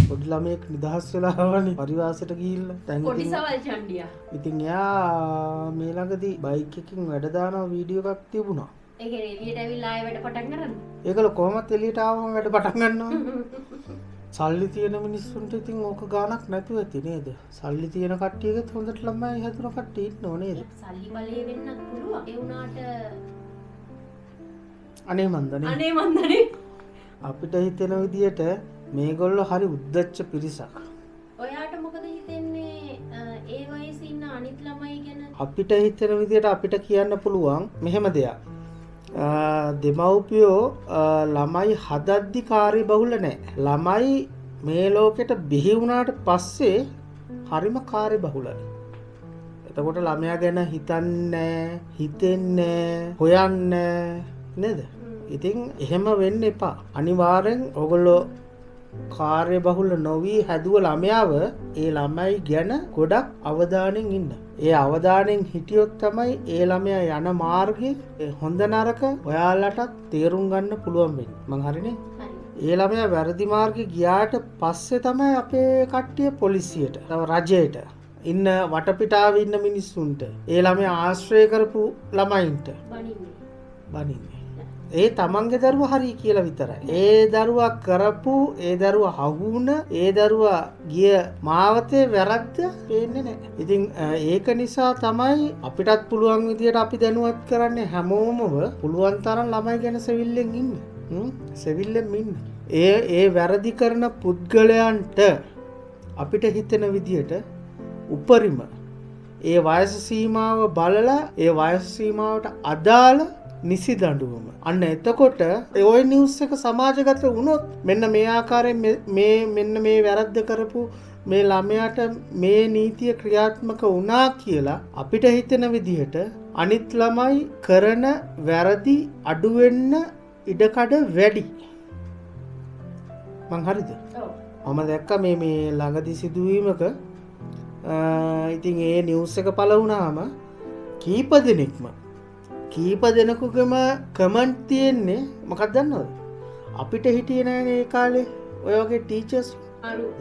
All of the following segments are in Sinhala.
පොඩි ළමයෙක් නිදහස් වෙලා ආවනේ පරිවාසයට ගිහිල්ලා. දැන් පොඩි සවල් චණ්ඩියා. ඉතින් එයා මේ ළඟදී බයික් එකකින් වැඩ දාන වීඩියෝ එකක් තිබුණා. ඒ කියන්නේ එළියට ඇවිල්ලා ආයෙ වැඩ පටන් ගන්නද? ඒකල කොහොමද එළියට ආවම වැඩ පටන් ගන්නවා. සල්ලි තියෙන මිනිස්සුන්ට ඉතින් ඕක ගාණක් නැතුව ඇති නේද? සල්ලි තියෙන කට්ටියගෙත් හොඳට ළමයි හැදුන කට්ටිය ඉන්නව නේද? සල්ලි බලය වෙන්නත් පුළුවන්. ඒ වුණාට අනේ මන්දනේ. අනේ මන්දනේ. අපිට හිතෙන විදියට මේගොල්ලෝ හරි උද්දච්ච පිරිසක්. ඔයාට මොකද හිතෙන්නේ ඒ වයසේ ඉන්න අනිත් ළමයි ගැන? අපිට හිතෙන විදියට අපිට කියන්න පුළුවන් මෙහෙම දෙයක්. දෙමව්පියෝ ළමයි හදද්දි කාර්යබහුල නැහැ. ළමයි මේ ලෝකෙට බිහි වුණාට පස්සේ හරිම කාර්යබහුලයි. එතකොට ළමයා ගැන හිතන්නේ, හිතෙන්නේ, හොයන්නේ නේද? ඉතින් එහෙම වෙන්න එපා. අනිවාර්යෙන් ඔයගොල්ලෝ කාර්යබහුල නොවි හැදුව ළමයාව ඒ ළමයි ගැන ගොඩක් අවධානයෙන් ඉන්න. ඒ අවධානයෙන් හිටියොත් තමයි ඒ ළමයා යන මාර්ගයේ හොඳ නරක ඔයාලටත් තේරුම් ගන්න පුළුවන් වෙන්නේ. මං හරිනේ? ඒ ළමයා වැරදි මාර්ගේ ගියාට පස්සේ තමයි අපේ කට්ටිය පොලිසියට, රජයට, ඉන්න වටපිටාවේ ඉන්න මිනිස්සුන්ට, ඒ ළමයා ආශ්‍රය කරපු ළමයින්ට බනින්නේ. ඒ තමන්ගේ දරුවා හරි කියලා විතරයි. ඒ දරුවා කරපු, ඒ දරුවා හවුන, ඒ දරුවා ගිය මාවතේ වැරද්ද පේන්නේ නැහැ. ඉතින් ඒක නිසා තමයි අපිටත් පුළුවන් විදියට අපි දැනුවත් කරන්නේ හැමෝමව පුළුවන් තරම් ළමයි ගැන සෙවිල්ලෙන් ඉන්න. සෙවිල්ලෙන් ඉන්න. ඒ වැරදි කරන පුද්ගලයන්ට අපිට හිතෙන විදියට උපරිම ඒ වයස සීමාව බලලා ඒ වයස සීමාවට අදාළ නිසි දඬුවම. අන්න එතකොට ඔය නිවුස් එක සමාජගත වුණොත් මෙන්න මේ ආකාරයෙන් මෙන්න මේ වැරද්ද කරපු මේ ළමයාට මේ නීතිය ක්‍රියාත්මක වුණා කියලා අපිට හිතෙන විදිහට අනිත් ළමයි කරන වැරදි අඩු වෙන්න ඉඩකඩ වැඩි. මං හරිද? මම දැක්ක මේ ළඟදි සිදුවීමක ඉතින් ඒ නිවුස් එක පළ වුණාම කීප දෙනෙකුගේම කමෙන්ට් තියෙන්නේ මොකක්ද දන්නවද? අපිට හිටියේ නෑනේ ඒ කාලේ ඔය වගේ ටීචර්ස්.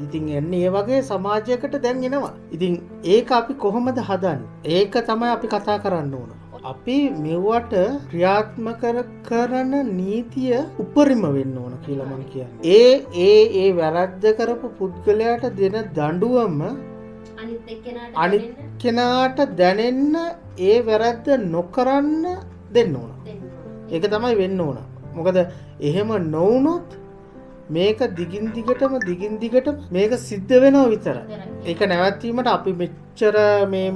ඉතින් එන්නේ ඒ වගේ සමාජයකට දැන් එනවා. ඉතින් ඒක අපි කොහොමද හදන්නේ? ඒක තමයි අපි කතා කරන්න ඕන. අපි මෙවට ක්‍රියාත්මක කරන නීතිය උපරිම වෙන්න ඕන කියලා මම කියන්නේ. ඒ වැරද්ද කරපු පුද්ගලයාට දෙන දඬුවම අනිත් කෙනාට දැනෙන්න ඒ වැරද්ද නොකරන්න දෙන්න ඕන. ඒක තමයි වෙන්න ඕන. මොකද එහෙම නොවුනොත් මේක දිගින් දිගටම මේක සිද්ධ වෙනවා විතරයි. ඒක නැවැත්වීමට අපි මෙච්චර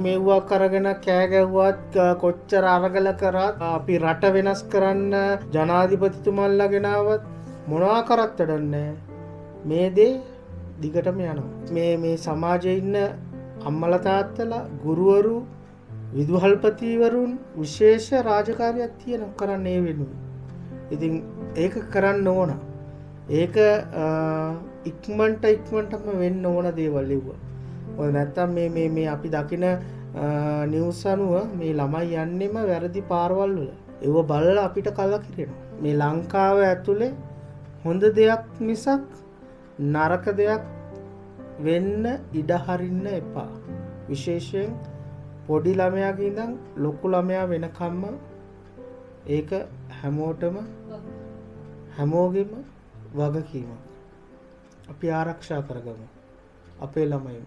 මෙව්වා කරගෙන කෑ ගැව්වත් කොච්චර අරගල කරත් අපි රට වෙනස් කරන්න ජනාධිපතිතුමන්ලා ගෙනාවත් මොනවා කරත් වැඩක් නැහැ. මේ දේ දිගටම යනවා. මේ සමාජයේ ඉන්න අම්මලා තාත්තලා, ගුරුවරු, විදුහල්පතිවරුන් විශේෂ රාජකාරියක් තියෙන කරන්න ඒ වෙනුවෙන්. ඉතින් ඒක කරන්න ඕන. ඒක ඉක්මනටම වෙන්න ඕන දේවල් ඒවා. ඔය නැත්තම් මේ අපි දකින නිවුස් අනුව මේ ළමයි යන්නෙම වැරදි පාරවල් වල. ඒව බලලා අපිට කලකිරෙනවා. මේ ලංකාව ඇතුලේ හොඳ දෙයක් මිසක් නරක දෙයක් වෙන්න ඉඩ හරින්න එපා. විශේෂයෙන් පොඩි ළමයාගේ ඉඳන් ලොකු ළමයා වෙනකම්ම ඒක හැමෝගෙම වගකීමක්. අපි ආරක්ෂා කරගමු අපේ ළමයින්.